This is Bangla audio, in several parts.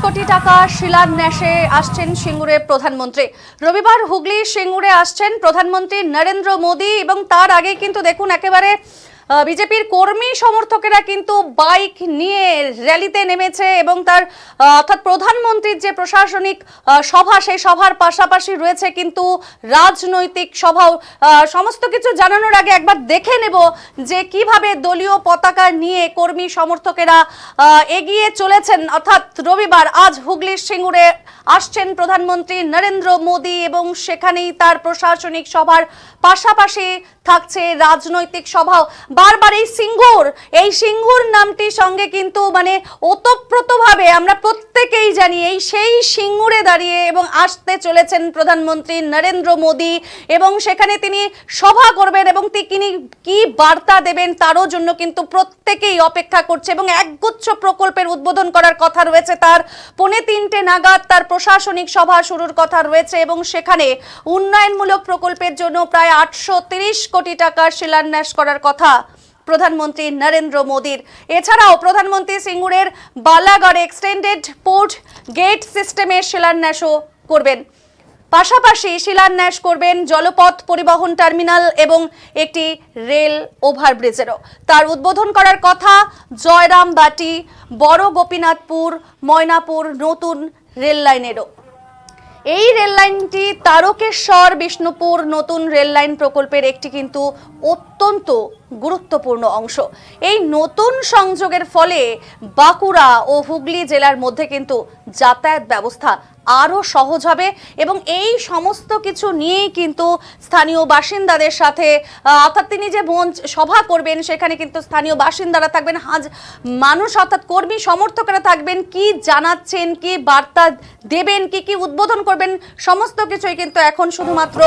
কোটি টাকা শিলান্যাসে আসছেন সিঙ্গুরে প্রধানমন্ত্রী। রবিবার হুগলি সিঙ্গুরে আসছেন প্রধানমন্ত্রী নরেন্দ্র মোদী এবং তার আগে কিন্তু দেখুন একেবারে বিজেপির কর্মী সমর্থকেরা কিন্তু বাইক নিয়ে র্যালিতে নেমেছে এবং তার অর্থাৎ প্রধানমন্ত্রীর যে প্রশাসনিক সভা সেই সভার পাশাপাশি রয়েছে কিন্তু রাজনৈতিক সভাও। সমস্ত কিছু জানানোর আগে একবার দেখে নেব যে কিভাবে দলীয় পতাকা নিয়ে কর্মী সমর্থকেরা এগিয়ে চলেছেন। অর্থাৎ রবিবার আজ হুগলির সিঙ্গুরে আসছেন প্রধানমন্ত্রী নরেন্দ্র মোদী এবং সেখানেই তার প্রশাসনিক সভার পাশাপাশি থাকছে রাজনৈতিক সভাও। বারবার এই সিঙ্গুর নামটির সঙ্গে কিন্তু মানে ওতপ্রোতভাবে আমরা প্রত্যেকেই জানি এই সেই সিঙ্গুরে দাঁড়িয়ে এবং আসতে চলেছেন প্রধানমন্ত্রী নরেন্দ্র মোদী এবং সেখানে তিনি সভা করবেন এবং তিনি কি বার্তা দেবেন তারও জন্য কিন্তু প্রত্যেকেই অপেক্ষা করছে এবং একগুচ্ছ প্রকল্পের উদ্বোধন করার কথা রয়েছে তার। 3:45 নাগাদ তার প্রশাসনিক সভা শুরুর কথা রয়েছে এবং সেখানে উন্নয়নমূলক প্রকল্পের জন্য প্রায় 830 কোটি টাকার শিলান্যাস করার কথা প্রধানমন্ত্রী নরেন্দ্র মোদীর। এছাড়াও প্রধানমন্ত্রী সিঙ্গুরের বালাগড়ে এক্সটেন্ডেড পোর্ট গেট সিস্টেমের শিলান্যাসও করবেন। পাশাপাশি শিলান্যাস করবেন জলপথ পরিবহন টার্মিনাল এবং একটি রেল ওভারব্রিজেরও। তার উদ্বোধন করার কথা জয়রামবাটি, বড় গোপীনাথপুর, ময়নাপুর নতুন রেল লাইনেরও। এই রেল লাইনটি তারকেশ্বর বিষ্ণুপুর নতুন রেল লাইন প্রকল্পের একটি কিন্তু অত্যন্ত গুরুত্বপূর্ণ অংশ। এই নতুন সংযোগের ফলে বাঁকুড়া ও হুগলি জেলার মধ্যে কিন্তু যাতায়াত ব্যবস্থা আরো সহজ হবে এবং এই সমস্ত কিছু নিয়েই কিন্তু স্থানীয় বাসিন্দাদের সাথে অর্থাৎ তিনি যে সভা করবেন সেখানে কিন্তু স্থানীয় বাসিন্দারা থাকবেন, মানুষ অর্থাৎ কর্মী সমর্থকরা থাকবেন, কি জানাচ্ছেন, কি বার্তা দেবেন, কি উদ্বোধন করবেন সমস্ত কিছুই কিন্তু এখন শুধুমাত্র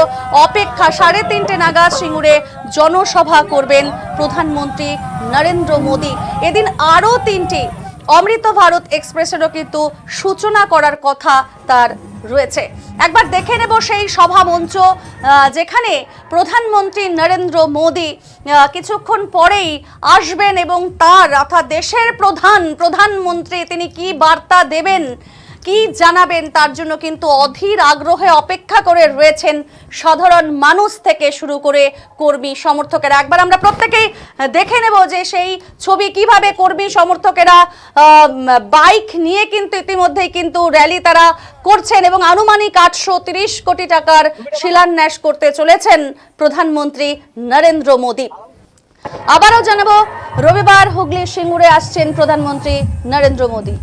অপেক্ষা। 3:30 নাগাদ সিঙ্গুরে জনসভা করবেন প্রধানমন্ত্রী নরেন্দ্র মোদী। এদিন আরো 3টি অমৃত ভারত এক্সপ্রেসেরও কিন্তু সূচনা করার কথা তার রয়েছে। একবার দেখে নেব সেই সভা মঞ্চ যেখানে প্রধানমন্ত্রী নরেন্দ্র মোদী কিছুক্ষণ পরেই আসবেন এবং তার অর্থাৎ দেশের প্রধানমন্ত্রী তিনি কি বার্তা দেবেন, কি জানাবেন তার জন্য কিন্তু অধীর আগ্রহে অপেক্ষা করে রয়েছেন সাধারণ মানুষ থেকে শুরু করে কর্মী সমর্থকেরা। একবার আমরা প্রত্যেকেই দেখে নেব যে সেই ছবি কিভাবে কর্মী সমর্থকেরা বাইক নিয়ে কিন্তু ইতিমধ্যেই কিন্তু র্যালি তারা করছেন এবং আনুমানিক 830 কোটি টাকার শিলান্যাস করতে চলেছেন প্রধানমন্ত্রী নরেন্দ্র মোদী। আবারও জানাবো রবিবার হুগলি সিঙ্গুরে আসছেন প্রধানমন্ত্রী নরেন্দ্র মোদী।